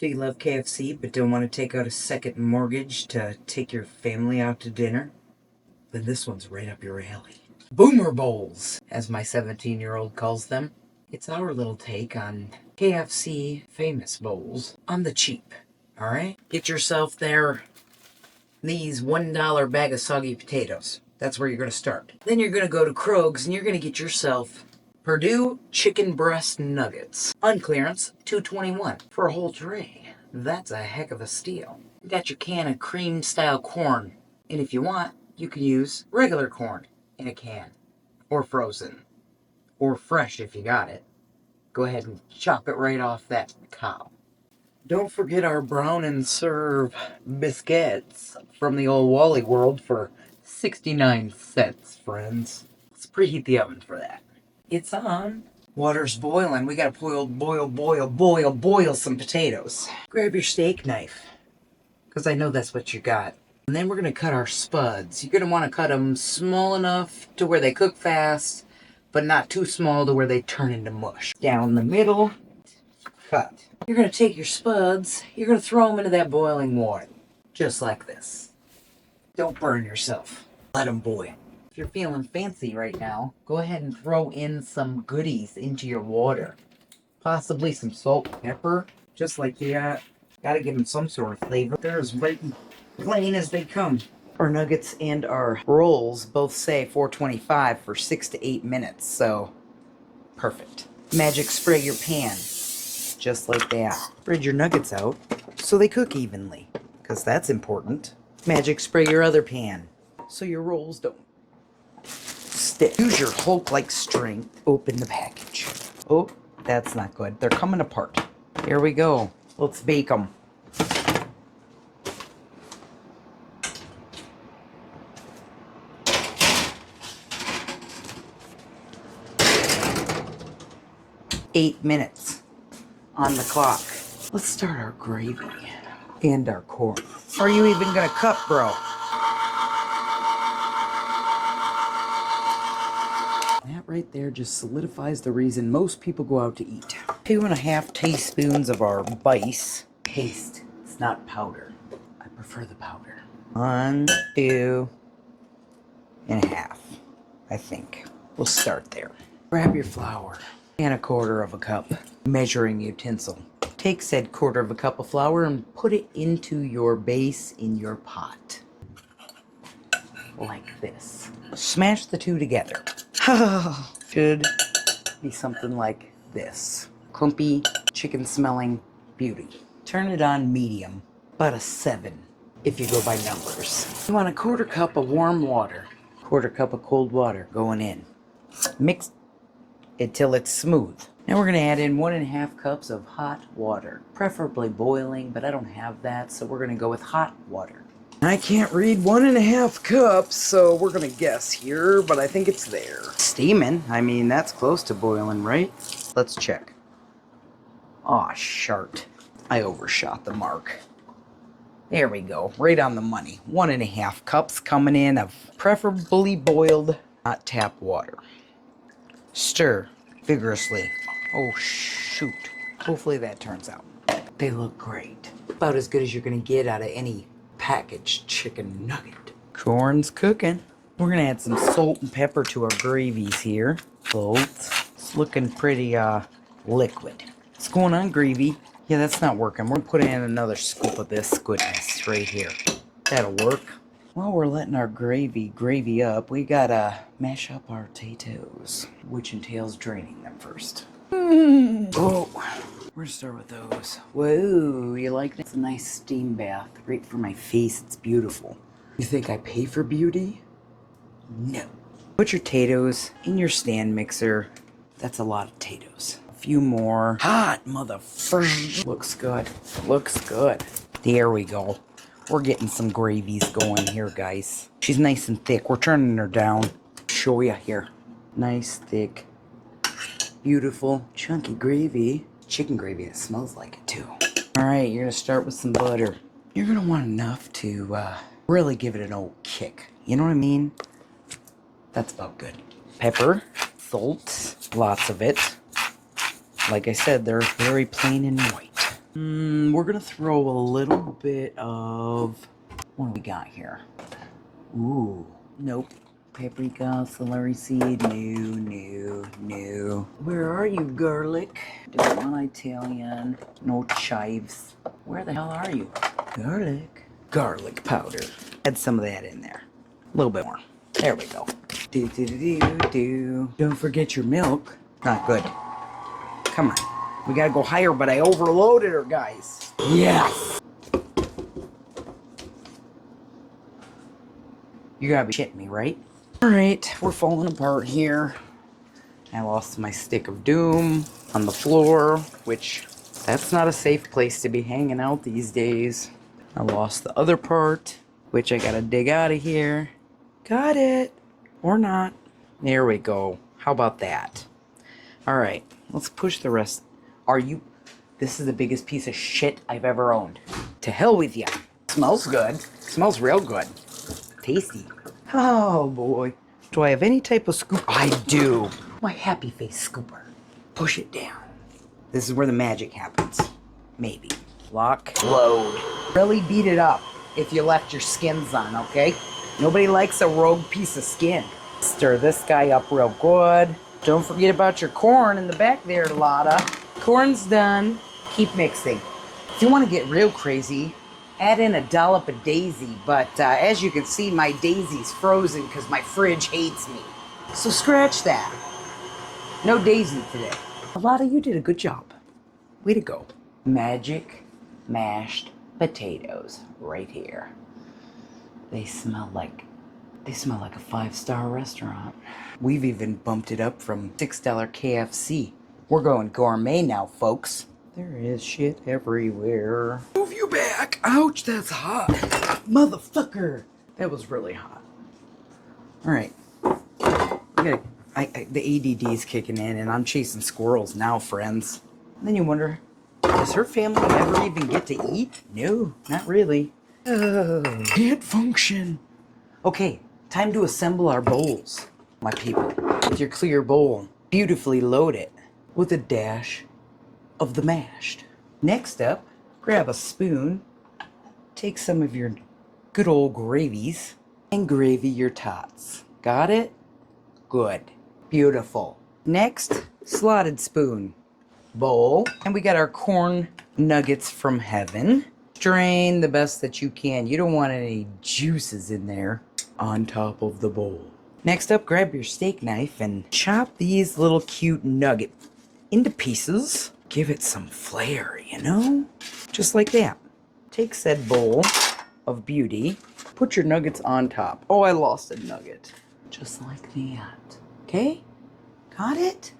Do you love KFC but don't want to take out a second mortgage to take your family out to dinner? Then this one's right up your alley. Boomer Bowls, as my 17-year-old calls them. It's our little take on KFC famous bowls on the cheap. Alright? Get yourself these $1 bag of soggy potatoes. That's where you're going to start. Then you're going to go to Kroger's and you're going to get yourself Purdue chicken breast nuggets. On clearance, $2.21 for a whole tray. That's a heck of a steal. You got your can of cream style corn. And if you want, you can use regular corn in a can. Or frozen. Or fresh if you got it. Go ahead and chop it right off that cob. Don't forget our brown and serve biscuits from the old Wally World for 69 cents, friends. Let's preheat the oven for that. It's on. Water's boiling. We gotta boil some potatoes. Grab your steak knife, because I know that's what you got. And then we're gonna cut our spuds. You're gonna want to cut them small enough to where they cook fast, but not too small to where they turn into mush. Down the middle, cut. You're gonna take your spuds, you're gonna throw them into that boiling water. Just like this. Don't burn yourself. Let them boil. If you're feeling fancy right now, go ahead and throw in some goodies into your water. Possibly some salt and pepper, just like you got. Gotta give them some sort of flavor. They're as white and plain as they come. Our nuggets and our rolls both say 425 for 6 to 8 minutes, so perfect. Magic spray your pan, just like that. Spread your nuggets out so they cook evenly, because that's important. Magic spray your other pan so your rolls don't stick. Use your Hulk-like strength. Open the package. Oh, that's not good. They're coming apart. Here we go. Let's bake them. Eight minutes on the clock. Let's start our gravy and our corn. Are you even gonna cut, bro? That right there just solidifies the reason most people go out to eat. 2.5 teaspoons of our spice. Paste. It's not powder. I prefer the powder. 1, 2.5, I think. We'll start there. Grab your flour and 1/4 cup measuring utensil. Take said 1/4 cup of flour and put it into your base in your pot. Like this. Smash the two together. Should be something like this. Clumpy, chicken smelling beauty. Turn it on medium, about a 7 if you go by numbers. You want 1/4 cup of warm water, 1/4 cup of cold water going in. Mix it till it's smooth. Now we're going to add in 1.5 cups of hot water, preferably boiling, but I don't have that, so we're going to go with hot water. I can't read 1.5 cups, so we're going to guess here, but I think it's there. Steaming? I mean, that's close to boiling, right? Let's check. Aw, shart. I overshot the mark. There we go. Right on the money. 1.5 cups coming in of preferably boiled, not tap water. Stir vigorously. Oh, shoot. Hopefully that turns out. They look great. About as good as you're going to get out of any packaged chicken nugget. Corn's cooking. We're going to add some salt and pepper to our gravies here. It's looking pretty liquid. What's going on, gravy? Yeah, that's not working. We're going to put in another scoop of this goodness right here. That'll work. While we're letting our gravy up, we gotta mash up our potatoes, which entails draining them first. Oh, we're gonna start with those. Whoa, you like that? It's a nice steam bath, right for my face. It's beautiful. You think I pay for beauty? No. Put your potatoes in your stand mixer. That's a lot of potatoes. A few more. Hot motherfucker. Looks good. Looks good. There we go. We're getting some gravies going here, guys. She's nice and thick. We're turning her down. Show ya here. Nice, thick, beautiful, chunky gravy. Chicken gravy that smells like it, too. Alright, you're going to start with some butter. You're going to want enough to really give it an old kick. You know what I mean? That's about good. Pepper, salt, lots of it. Like I said, they're very plain and white. We're gonna throw a little bit of, what do we got here? Ooh, nope. Paprika, celery seed, no. Where are you, garlic? Don't want Italian. No chives. Where the hell are you? Garlic. Garlic powder. Add some of that in there. A little bit more. There we go. Do. Don't forget your milk. Not good. Come on. We gotta go higher, but I overloaded her, guys. Yes! You gotta be shitting me, right? Alright, we're falling apart here. I lost my stick of doom on the floor, which that's not a safe place to be hanging out these days. I lost the other part, which I gotta dig out of here. Got it. Or not. There we go. How about that? Alright, let's push the rest. This is the biggest piece of shit I've ever owned. To hell with ya. Smells good. Smells real good. Tasty. Oh boy. Do I have any type of scoop? I do. My happy face scooper. Push it down. This is where the magic happens. Maybe. Lock. Load. Really beat it up if you left your skins on, okay? Nobody likes a rogue piece of skin. Stir this guy up real good. Don't forget about your corn in the back there, Lotta. Corn's done. Keep mixing. If you want to get real crazy, add in a dollop of daisy, but as you can see, my daisy's frozen because my fridge hates me. So scratch that. No daisy today. Lotta, you did a good job. Way to go. Magic mashed potatoes right here. They smell like a 5-star restaurant. We've even bumped it up from $6 KFC. We're going gourmet now, folks. There is shit everywhere. Move you back. Ouch, that's hot. Motherfucker. That was really hot. All right. The ADD is kicking in, and I'm chasing squirrels now, friends. And then you wonder, does her family ever even get to eat? No, not really. Can't function. Okay, time to assemble our bowls, my people. With your clear bowl, beautifully load it with a dash of the mashed. Next up, grab a spoon, take some of your good old gravies, and gravy your tots. Got it? Good. Beautiful. Next, slotted spoon, bowl, and we got our corn nuggets from heaven. Strain the best that you can. You don't want any juices in there on top of the bowl. Next up, grab your steak knife and chop these little cute nuggets into pieces. Give it some flair, you know? Just like that. Take said bowl of beauty, put your nuggets on top. Oh, I lost a nugget. Just like that. Okay? Got it?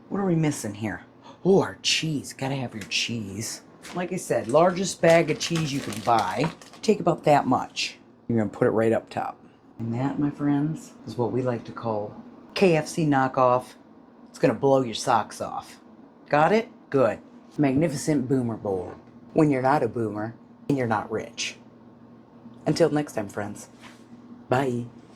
What are we missing here? Oh, our cheese. Gotta have your cheese. Like I said, largest bag of cheese you can buy. Take about that much. You're gonna put it right up top. And that, my friends, is what we like to call KFC knockoff. It's gonna blow your socks off. Got it? Good. Magnificent boomer bowl. When you're not a boomer and you're not rich. Until next time, friends. Bye.